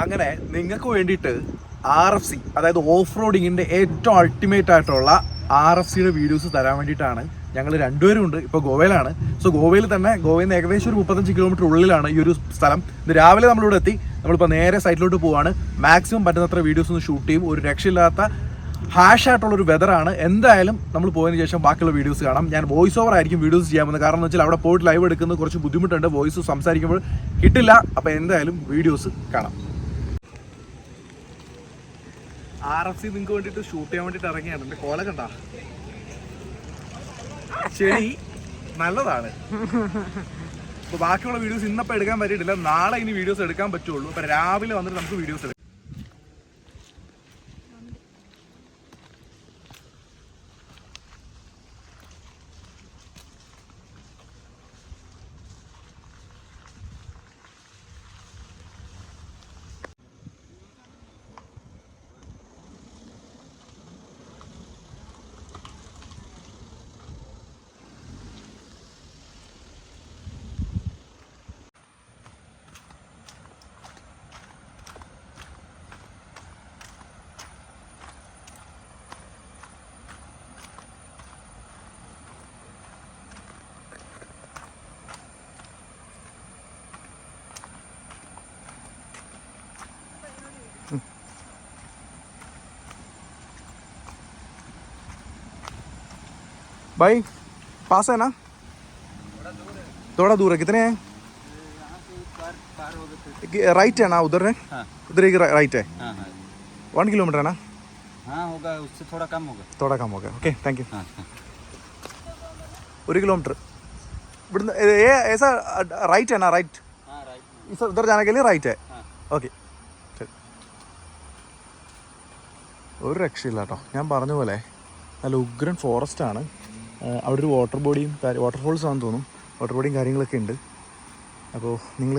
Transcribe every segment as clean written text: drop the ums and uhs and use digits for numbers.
അങ്ങനെ നിങ്ങൾക്ക് വേണ്ടിയിട്ട് RFC, അതായത് ഓഫ് റോഡിങ്ങിൻ്റെ ഏറ്റവും അൾട്ടിമേറ്റ് ആയിട്ടുള്ള RFCയുടെ വീഡിയോസ് തരാൻ വേണ്ടിയിട്ടാണ് ഞങ്ങൾ രണ്ടുപേരും ഉണ്ട്. ഇപ്പോൾ ഗോവയിലാണ്. സോ ഗോവയിൽ നിന്ന് ഏകദേശം ഒരു 35 കിലോമീറ്റർ ഉള്ളിലാണ് ഈ ഒരു സ്ഥലം. ഇന്ന് രാവിലെ നമ്മളിവിടെ എത്തി. നമ്മളിപ്പോൾ നേരെ സൈറ്റിലോട്ട് പോവാണ്. മാക്സിമം പറ്റുന്നത്ര വീഡിയോസ് ഒന്ന് ഷൂട്ട് ചെയ്യും. ഒരു രക്ഷയില്ലാത്ത ഹാഷായിട്ടുള്ളൊരു വെതറാണ്. എന്തായാലും നമ്മൾ പോയതിന് ശേഷം ബാക്കിയുള്ള വീഡിയോസ് കാണാം. ഞാൻ വോയിസ് ഓവർ ആയിരിക്കും വീഡിയോസ് ചെയ്യാൻ പോകുന്നത്. കാരണം എന്ന് വെച്ചാൽ അവിടെ പോയിട്ട് ലൈവ് എടുക്കുന്നത് കുറച്ച് ബുദ്ധിമുട്ടുണ്ട്. വോയിസ് സംസാരിക്കുമ്പോൾ കിട്ടില്ല. അപ്പോൾ എന്തായാലും വീഡിയോസ് കാണാം. RFC നിങ്ങൾക്ക് വേണ്ടിയിട്ട് ഷൂട്ട് ചെയ്യാൻ വേണ്ടിയിട്ട് ഇറങ്ങിയാണ്. എൻ്റെ കോല കണ്ട ശരി നല്ലതാണ്. അപ്പോൾ ബാക്കിയുള്ള വീഡിയോസ് ഇന്നപ്പോൾ എടുക്കാൻ പറ്റിയിട്ടില്ല. നാളെ ഇനി വീഡിയോസ് എടുക്കാൻ പറ്റുള്ളൂ. അപ്പോൾ രാവിലെ വന്നിട്ട് നമുക്ക് വീഡിയോസ് എടുക്കാം. भाई पास है ना? थोड़ा दूर है. कितने हैं? राइट है ना उधर है? हाँ. उधर एक राइट है. हाँ, हाँ. 1 किलोमीटर है ना? हाँ होगा, उससे थोड़ा कम होगा. Okay thank you. 1 किलोमीटर इविടുന്ന് ऐसा राइट है ना? राइट. हाँ राइट. इस उधर जाने के लिए राइट है. ഓക്കെ ഒരു രക്ഷയില്ല കേട്ടോ. ഞാൻ പറഞ്ഞ പോലെ നല്ല ഉഗ്രൻ ഫോറസ്റ്റ് ആണ്. അവിടെ ഒരു വാട്ടർഫോൾസ് ആണെന്ന് തോന്നും. വാട്ടർ ബോഡിയും കാര്യങ്ങളൊക്കെ ഉണ്ട്. അപ്പോൾ നിങ്ങൾ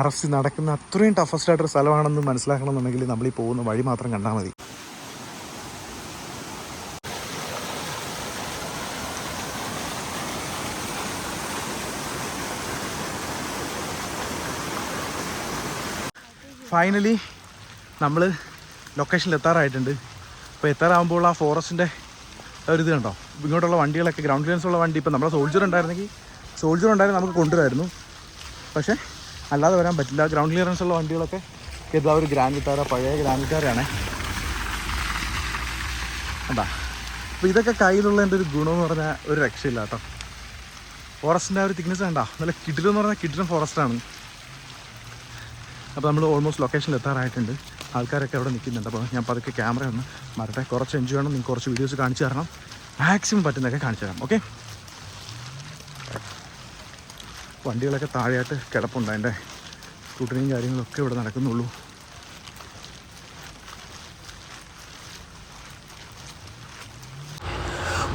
RFC നടക്കുന്ന അത്രയും ടഫസ്റ്റ് ആയിട്ടൊരു സ്ഥലമാണെന്ന് മനസ്സിലാക്കണമെന്നുണ്ടെങ്കിൽ നമ്മൾ ഈ പോകുന്ന വഴി മാത്രം കണ്ടാൽ മതി. ഫൈനലി നമ്മൾ ലൊക്കേഷനിൽ എത്താറായിട്ടുണ്ട്. അപ്പോൾ എത്താറാകുമ്പോൾ ആ ഫോറസ്റ്റിൻ്റെ ഒരിത് കണ്ടോ. ഇങ്ങോട്ടുള്ള വണ്ടികളൊക്കെ ഗ്രൗണ്ട് ക്ലിയറൻസ് ഉള്ള വണ്ടി. ഇപ്പോൾ നമ്മുടെ സോൾജർ ഉണ്ടായിരുന്നെങ്കിൽ നമുക്ക് കൊണ്ടുവരായിരുന്നു. പക്ഷേ അല്ലാതെ വരാൻ പറ്റില്ല. ഗ്രൗണ്ട് ക്ലിയറൻസ് ഉള്ള വണ്ടികളൊക്കെ ഇതാ ഒരു ഗ്രാൻഡ് വിറ്റാര, പഴയ ഗ്രാൻഡ് വിറ്റാരയാണ്. എന്താ അപ്പോൾ ഇതൊക്കെ കയ്യിലുള്ളതിൻ്റെ ഒരു ഗുണമെന്ന് പറഞ്ഞാൽ ഒരു രക്ഷയില്ല കേട്ടോ. ഫോറസ്റ്റിൻ്റെ ആ ഒരു തിക്നെസ് കണ്ടോ. നല്ല കിടിലെന്ന് പറഞ്ഞാൽ കിടിലൻ ഫോറസ്റ്റാണ്. അപ്പോൾ നമ്മൾ ഓൾമോസ്റ്റ് ലൊക്കേഷനിൽ എത്താറായിട്ടുണ്ട്. ആൾക്കാരൊക്കെ അവിടെ നിൽക്കുന്നുണ്ട്. അപ്പോൾ ഞാൻ പതുക്കെ ക്യാമറ ഒന്ന് മരട്ടെ. കുറച്ച് എൻജോയ് ചെയ്യണം. നിങ്ങൾക്ക് കുറച്ച് വീഡിയോസ് കാണിച്ചു തരണം. മാക്സിമം പറ്റുന്നതൊക്കെ കാണിച്ചു തരാം. ഓക്കെ. വണ്ടികളൊക്കെ താഴെയായിട്ട് കിടപ്പുണ്ട്. അതിൻ്റെ സ്കൂട്ടറിയും കാര്യങ്ങളൊക്കെ ഇവിടെ നടക്കുന്നുള്ളൂ.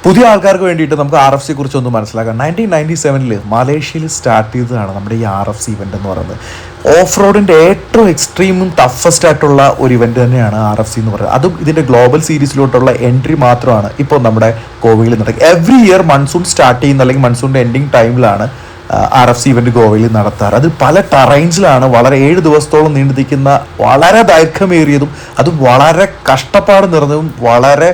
പുതിയ ആൾക്കാർക്ക് വേണ്ടിയിട്ട് നമുക്ക് RFC കുറിച്ചൊന്ന് മനസ്സിലാക്കാം. 1997 മലേഷ്യയിൽ സ്റ്റാർട്ട് ചെയ്തതാണ് നമ്മുടെ ഈ RFC ഇവൻ്റ് എന്ന് പറയുന്നത്. ഓഫ് റോഡിൻ്റെ ഏറ്റവും എക്സ്ട്രീമും ടഫസ്റ്റ് ആയിട്ടുള്ള ഒരു ഇവൻ്റ് തന്നെയാണ് RFC എന്ന് പറയുന്നത്. അതും ഇതിൻ്റെ ഗ്ലോബൽ സീരീസിലോട്ടുള്ള എൻട്രി മാത്രമാണ് ഇപ്പോൾ നമ്മുടെ ഗോവയിൽ നടക്കുക. എവറി ഇയർ മൺസൂൺ സ്റ്റാർട്ട് ചെയ്യുന്ന അല്ലെങ്കിൽ മൺസൂണിൻ്റെ എൻഡിങ് ടൈമിലാണ് RFC ഇവൻ്റ് ഗോവയിൽ നടത്താറ്. അത് പല ടറൈൻസിലാണ്. വളരെ 7 ദിവസത്തോളം നീണ്ടു നിൽക്കുന്ന വളരെ ദൈർഘ്യമേറിയതും അതും വളരെ കഷ്ടപ്പാട് നിറഞ്ഞതും വളരെ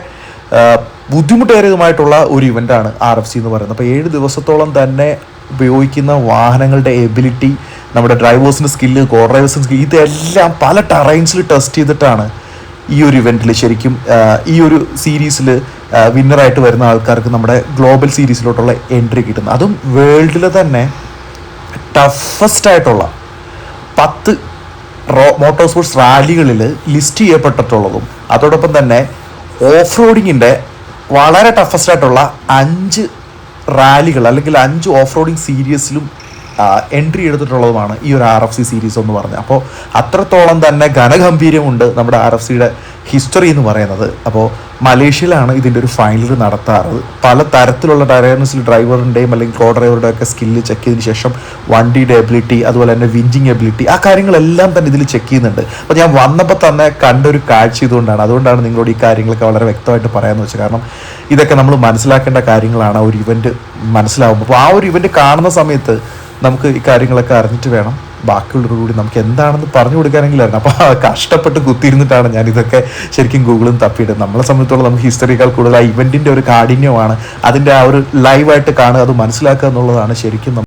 ബുദ്ധിമുട്ടേറിയതുമായിട്ടുള്ള ഒരു ഇവൻ്റാണ് RFC എന്ന് പറയുന്നത്. അപ്പോൾ 7 ദിവസത്തോളം തന്നെ ഉപയോഗിക്കുന്ന വാഹനങ്ങളുടെ എബിലിറ്റി, നമ്മുടെ ഡ്രൈവേഴ്സിൻ്റെ സ്കില്ല്, കോ ഡ്രൈവേഴ്സിൻ്റെ സ്കില്ല്, ഇതെല്ലാം പല ടറൈൻസിൽ ടെസ്റ്റ് ചെയ്തിട്ടാണ് ഈ ഒരു ഇവൻറ്റിൽ ശരിക്കും ഈ ഒരു സീരീസിൽ വിന്നറായിട്ട് വരുന്ന ആൾക്കാർക്ക് നമ്മുടെ ഗ്ലോബൽ സീരീസിലോട്ടുള്ള എൻട്രി കിട്ടുന്നത്. അതും വേൾഡിലെ തന്നെ ടഫസ്റ്റ് ആയിട്ടുള്ള 10 മോട്ടോർ സ്പോർട്സ് റാലികളിൽ ലിസ്റ്റ് ചെയ്യപ്പെട്ടിട്ടുള്ളതും അതോടൊപ്പം തന്നെ ഓഫ് റോഡിങ്ങിൻ്റെ വളരെ ടഫസ്റ്റ് ആയിട്ടുള്ള 5 റാലികൾ അല്ലെങ്കിൽ 5 ഓഫ് റോഡിങ് സീരീസിലും എൻട്രി എടുത്തിട്ടുള്ളതുമാണ് ഈ ഒരു RFC സീരീസ് എന്ന് പറഞ്ഞത്. അപ്പോൾ അത്രത്തോളം തന്നെ ഘനഗംഭീര്യമുണ്ട് നമ്മുടെ RFCയുടെ ഹിസ്റ്ററി എന്ന് പറയുന്നത്. അപ്പോൾ മലേഷ്യയിലാണ് ഇതിൻ്റെ ഒരു ഫൈനൽ നടത്താറ്. പല തരത്തിലുള്ള ടയർനെസ്സിൽ ഡ്രൈവറിൻ്റെയും അല്ലെങ്കിൽ കോ ഡ്രൈവറുടെ ഒക്കെ സ്കില്ല് ചെക്ക് ചെയ്തതിന് ശേഷം വണ്ടിയുടെ എബിലിറ്റി, അതുപോലെ തന്നെ വിഞ്ചിങ് എബിലിറ്റി, ആ കാര്യങ്ങളെല്ലാം തന്നെ ഇതിൽ ചെക്ക് ചെയ്യുന്നുണ്ട്. അപ്പോൾ ഞാൻ വന്നപ്പോൾ തന്നെ കണ്ടൊരു കാഴ്ച അതുകൊണ്ടാണ് നിങ്ങളോട് ഈ കാര്യങ്ങളൊക്കെ വളരെ വ്യക്തമായിട്ട് പറയാമെന്ന് വെച്ചാൽ. കാരണം ഇതൊക്കെ നമ്മൾ മനസ്സിലാക്കേണ്ട കാര്യങ്ങളാണ് ഒരു ഇവൻറ്റ് മനസ്സിലാവുമ്പോൾ. അപ്പോൾ ആ ഒരു ഇവൻറ്റ് കാണുന്ന സമയത്ത് നമുക്ക് ഈ കാര്യങ്ങളൊക്കെ അറിഞ്ഞിട്ട് വേണം ബാക്കിയുള്ളവരോട് കൂടി നമുക്ക് എന്താണെന്ന് പറഞ്ഞു കൊടുക്കാനെങ്കിലായിരുന്നു. അപ്പോൾ കഷ്ടപ്പെട്ട് കുത്തിയിരുന്നിട്ടാണ് ഞാൻ ഇതൊക്കെ ശരിക്കും ഗൂഗിളും തപ്പിയിട്ട്. നമ്മളെ സംബന്ധിച്ചോളം നമുക്ക് ഹിസ്റ്ററിയേക്കാൾ കൂടുതൽ ആ ഇവൻറ്റിൻ്റെ ഒരു കാഠിന്യമാണ്, അതിൻ്റെ ആ ഒരു ലൈവായിട്ട് കാണുക, അത് മനസ്സിലാക്കുക എന്നുള്ളതാണ് ശരിക്കും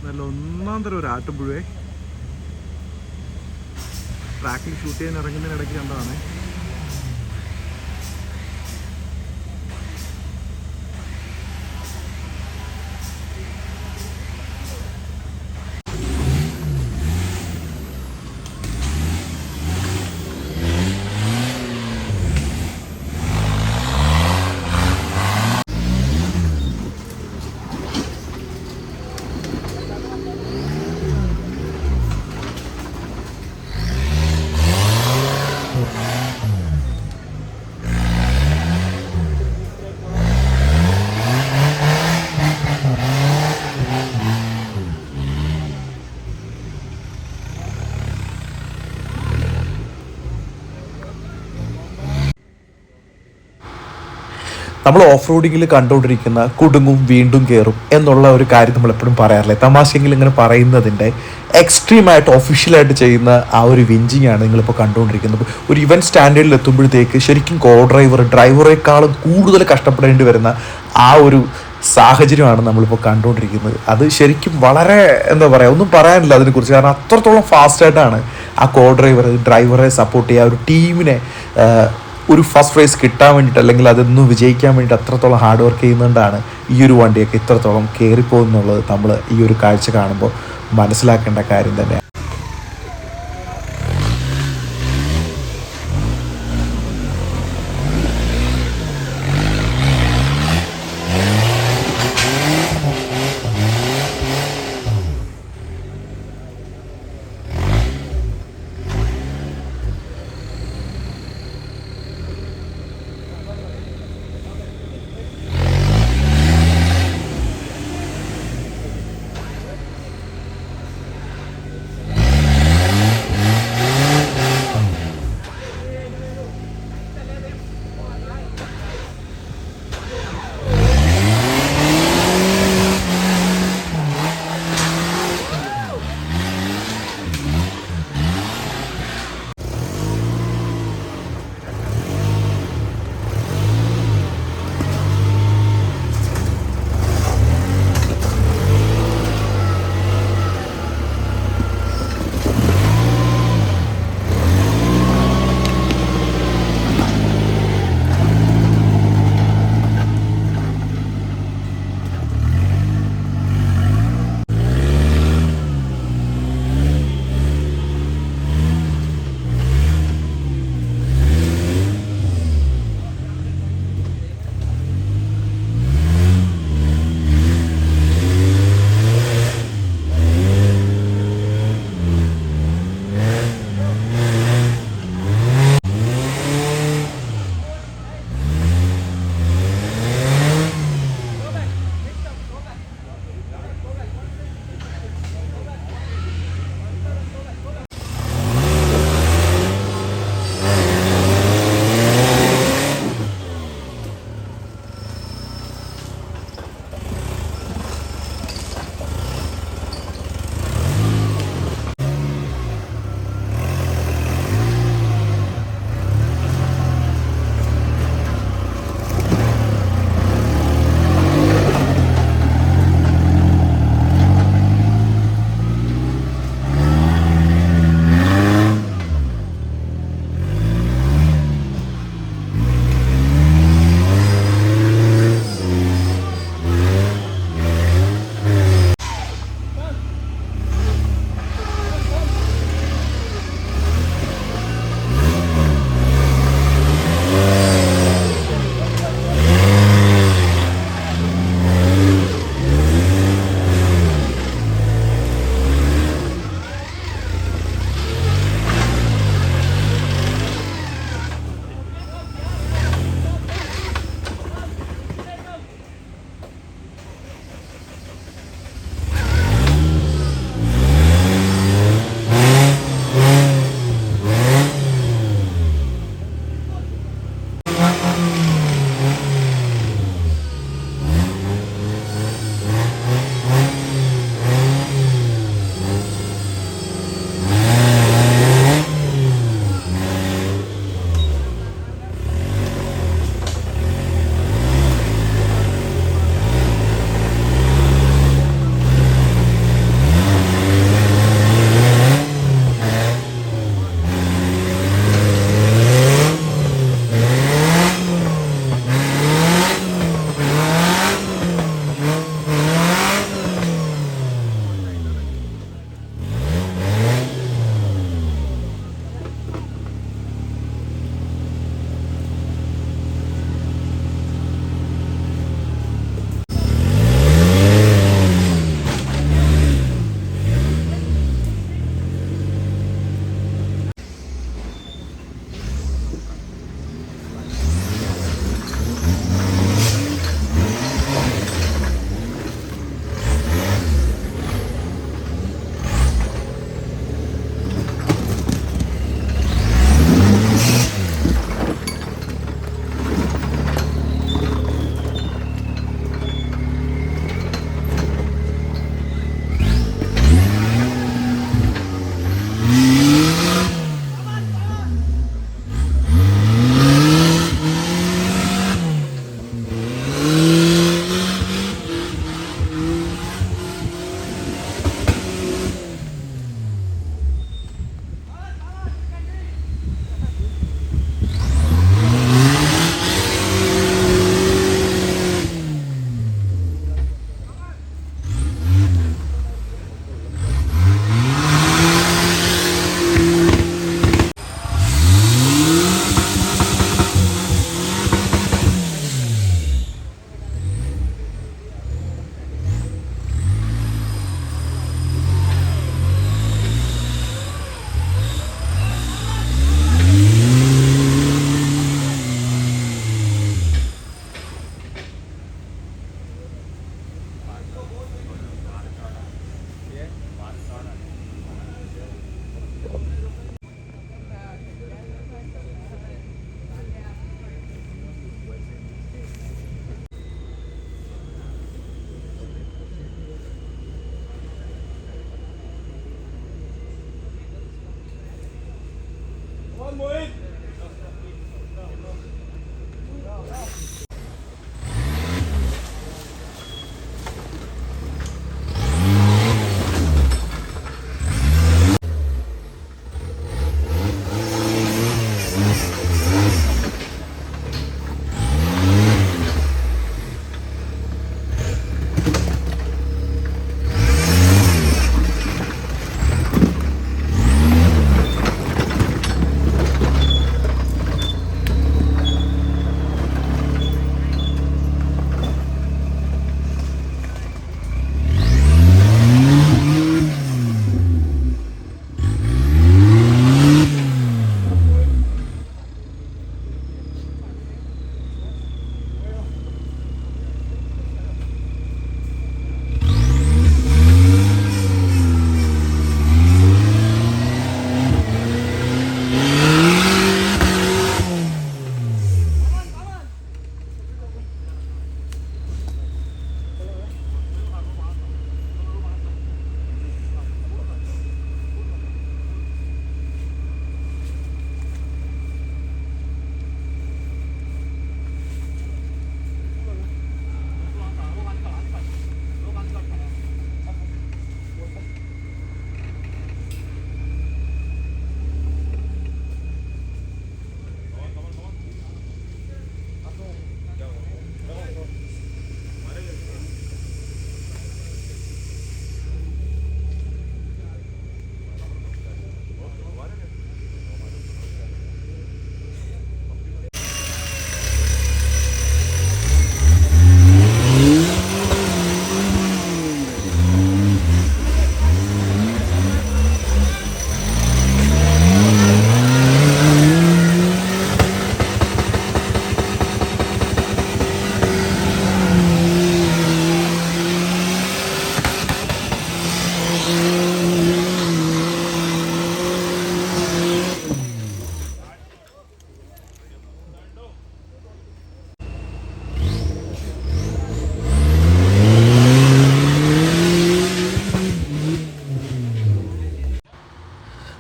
നല്ല ഒന്നാം തരം ഒരു ആട്ടുപുഴേ ട്രാക്കിൽ ഷൂട്ട് ചെയ്യാൻ ഇറങ്ങുന്നതിനിടയ്ക്ക് കണ്ടതാണ്. നമ്മൾ ഓഫ് റോഡിങ്ങിൽ കണ്ടുകൊണ്ടിരിക്കുന്ന കുടുങ്ങും വീണ്ടും കയറും എന്നുള്ള ഒരു കാര്യം നമ്മൾ എപ്പോഴും പറയാറില്ലേ, തമാശയെങ്കിലും ഇങ്ങനെ പറയുന്നതിൻ്റെ എക്സ്ട്രീമായിട്ട് ഒഫീഷ്യലായിട്ട് ചെയ്യുന്ന ആ ഒരു വിഞ്ചിങ് ആണ് നിങ്ങളിപ്പോൾ കണ്ടുകൊണ്ടിരിക്കുന്നത്. ഒരു ഇവൻറ്റ് സ്റ്റാൻഡേർഡിൽ എത്തുമ്പോഴത്തേക്ക് ശരിക്കും കോ ഡ്രൈവറേക്കാളും കൂടുതൽ കഷ്ടപ്പെടേണ്ടി വരുന്ന ആ ഒരു സാഹചര്യമാണ് നമ്മളിപ്പോൾ കണ്ടുകൊണ്ടിരിക്കുന്നത്. അത് ശരിക്കും വളരെ എന്താ പറയുക, ഒന്നും പറയാനില്ല അതിനെക്കുറിച്ച്. കാരണം അത്രത്തോളം ഫാസ്റ്റായിട്ടാണ് ആ കോ ഡ്രൈവറെ സപ്പോർട്ട് ചെയ്യുക, ഒരു ടീമിനെ ഒരു ഫസ്റ്റ് റേസ് കിട്ടാൻ വേണ്ടിയിട്ട് അല്ലെങ്കിൽ അതൊന്നും വിജയിക്കാൻ വേണ്ടിയിട്ട് അത്രത്തോളം ഹാർഡ് വർക്ക് ചെയ്യുന്നതുകൊണ്ടാണ് ഈ ഒരു വണ്ടിയൊക്കെ ഇത്രത്തോളം കയറിപ്പോകുന്നുള്ളത് നമ്മൾ ഈ ഒരു കാഴ്ച കാണുമ്പോൾ മനസ്സിലാക്കേണ്ട കാര്യം തന്നെയാണ്.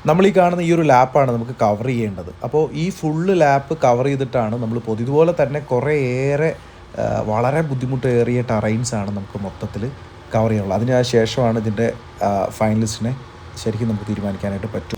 നമ്മൾ ഈ കാണുന്ന ഈ ഒരു ലാപ്പാണ് നമുക്ക് കവർ ചെയ്യേണ്ടത്. അപ്പോൾ ഈ ഫുള്ള് ലാപ്പ് കവർ ചെയ്തിട്ടാണ് നമ്മൾ ഇതുപോലെ തന്നെ കുറേയേറെ വളരെ ബുദ്ധിമുട്ടേറിയ ടെറൈൻസാണ് നമുക്ക് മൊത്തത്തിൽ കവർ ചെയ്യാനുള്ളത്. അതിന് ശേഷമാണ് ഇതിൻ്റെ ഫൈനലിസ്റ്റിനെ ശരിക്കും നമുക്ക് തീരുമാനിക്കാനായിട്ട് പറ്റും.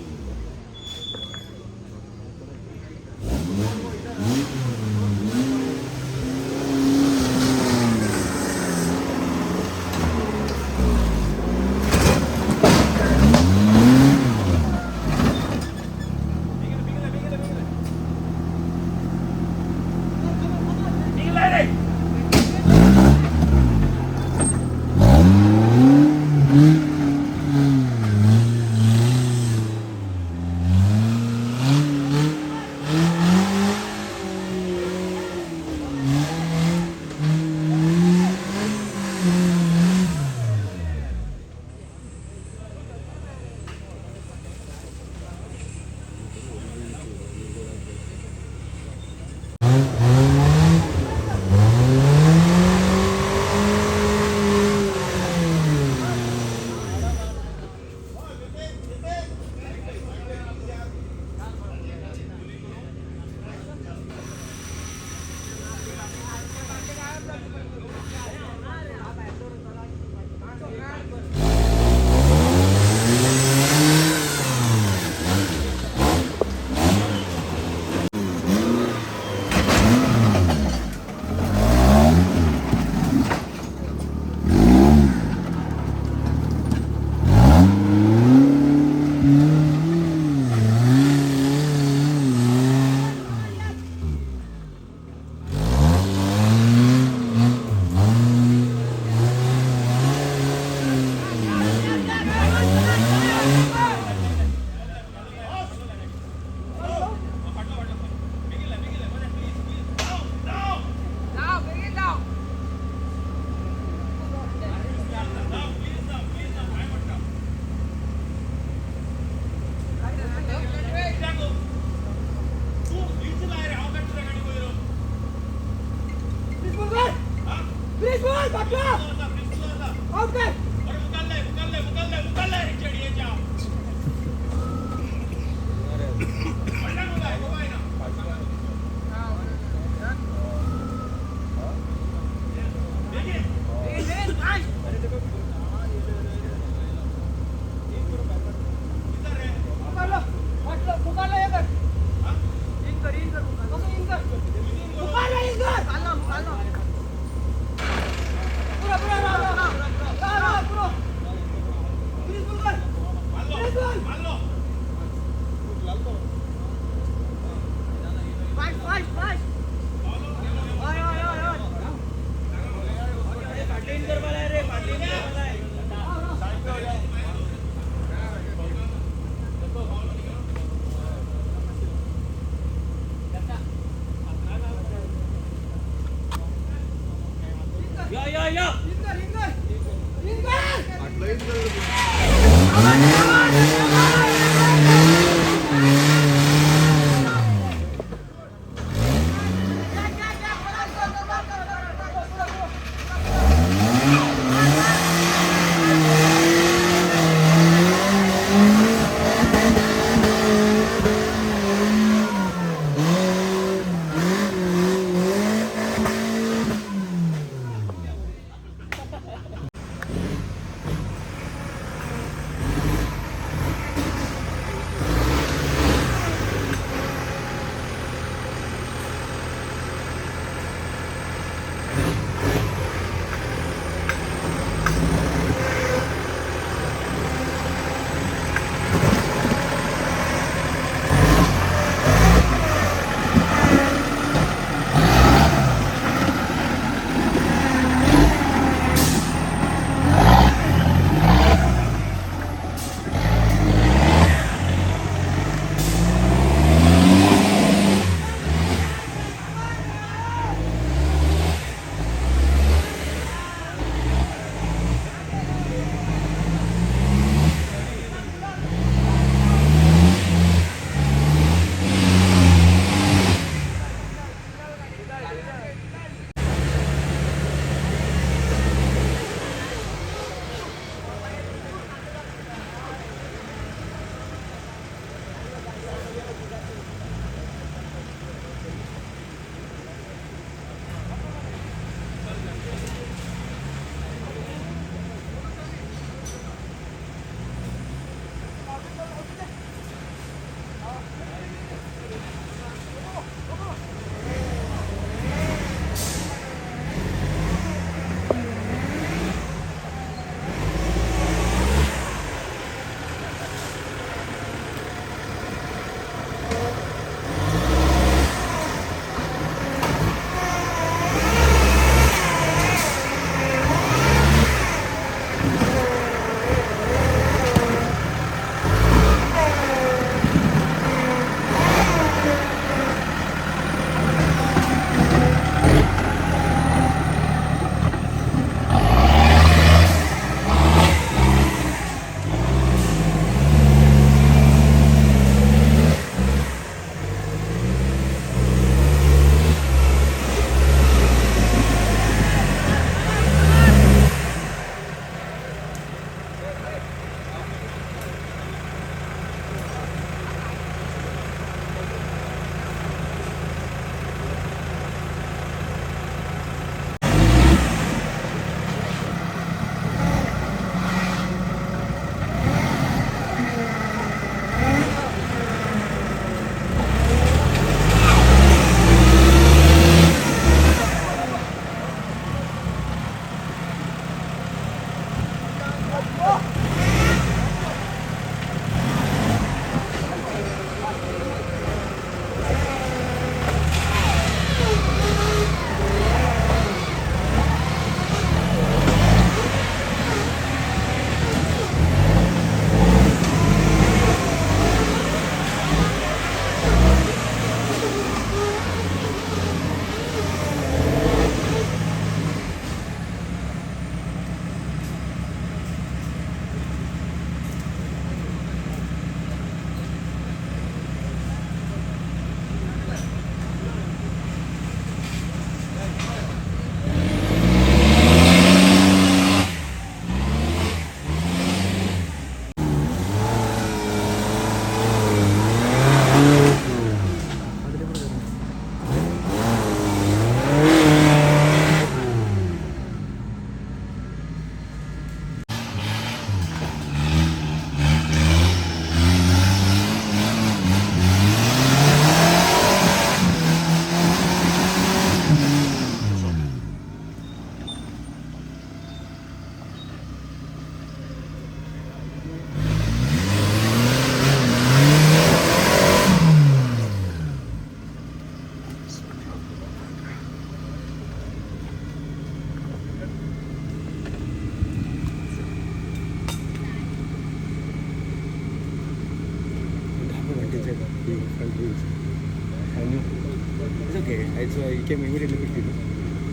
so he came immediately picked it.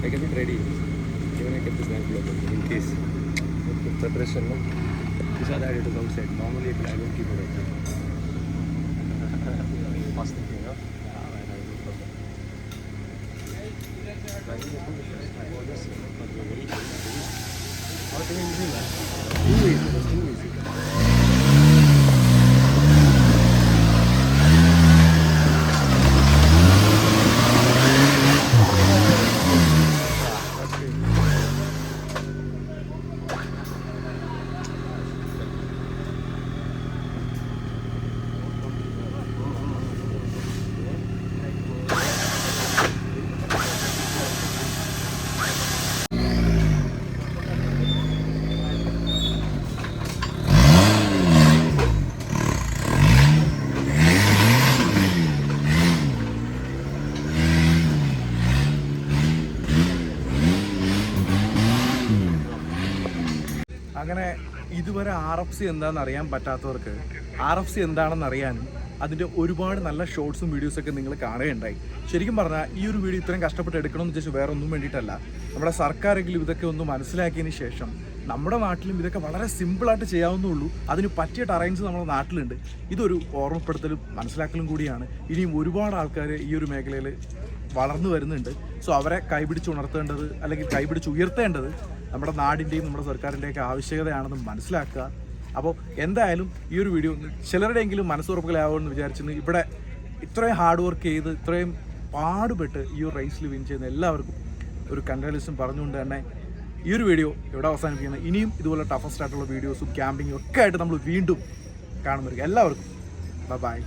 I kept it ready. Even I kept the snap vlog in case. Preparation, no? You saw that it was outside. Normally I don't keep it outside. Fast thinking, huh? അങ്ങനെ ഇതുവരെ RFC എന്താണെന്ന് അറിയാൻ പറ്റാത്തവർക്ക് RFC എന്താണെന്ന് അറിയാനും അതിൻ്റെ ഒരുപാട് നല്ല ഷോർട്സും വീഡിയോസൊക്കെ നിങ്ങൾ കാണുകയുണ്ടായി. ശരിക്കും പറഞ്ഞാൽ ഈ ഒരു വീഡിയോ ഇത്രയും കഷ്ടപ്പെട്ട് എടുക്കണമെന്ന് വെച്ചാൽ വേറെ ഒന്നും വേണ്ടിയിട്ടല്ല. നമ്മുടെ സർക്കാരെങ്കിലും ഇതൊക്കെ ഒന്ന് മനസ്സിലാക്കിയതിന് ശേഷം നമ്മുടെ നാട്ടിലും ഇതൊക്കെ വളരെ സിമ്പിളായിട്ട് ചെയ്യാവുന്നുള്ളൂ. അതിന് പറ്റിയ ടറൈൻസ് നമ്മുടെ നാട്ടിലുണ്ട്. ഇതൊരു ഓർമ്മപ്പെടുത്തലും മനസ്സിലാക്കലും കൂടിയാണ്. ഇനിയും ഒരുപാട് ആൾക്കാർ ഈ ഒരു മേഖലയിൽ വളർന്നു വരുന്നുണ്ട്. സോ അവരെ കൈപിടിച്ച് ഉണർത്തേണ്ടത് അല്ലെങ്കിൽ കൈപിടിച്ച് ഉയർത്തേണ്ടത് നമ്മുടെ നാടിൻ്റെയും നമ്മുടെ സർക്കാരിൻ്റെയൊക്കെ ആവശ്യകതയാണെന്ന് മനസ്സിലാക്കുക. അപ്പോൾ എന്തായാലും ഈ ഒരു വീഡിയോ ചിലരുടെയെങ്കിലും മനസ്സുറപ്പുകളാവുമെന്ന് വിചാരിച്ചിരുന്നു. ഇവിടെ ഇത്രയും ഹാർഡ് വർക്ക് ചെയ്ത് ഇത്രയും പാടുപെട്ട് ഈ ഒരു റേസിൽ വിൻ ചെയ്യുന്ന എല്ലാവർക്കും ഒരു കൺഗ്രാജുലേഷൻ പറഞ്ഞുകൊണ്ട് തന്നെ ഈ ഒരു വീഡിയോ ഇവിടെ അവസാനിപ്പിക്കുന്നത്. ഇനിയും ഇതുപോലെ ടഫസ്റ്റ് ആയിട്ടുള്ള വീഡിയോസും ക്യാമ്പിങ്ങും ഒക്കെ ആയിട്ട് നമ്മൾ വീണ്ടും കാണുന്നവർക്ക് എല്ലാവർക്കും ബൈ.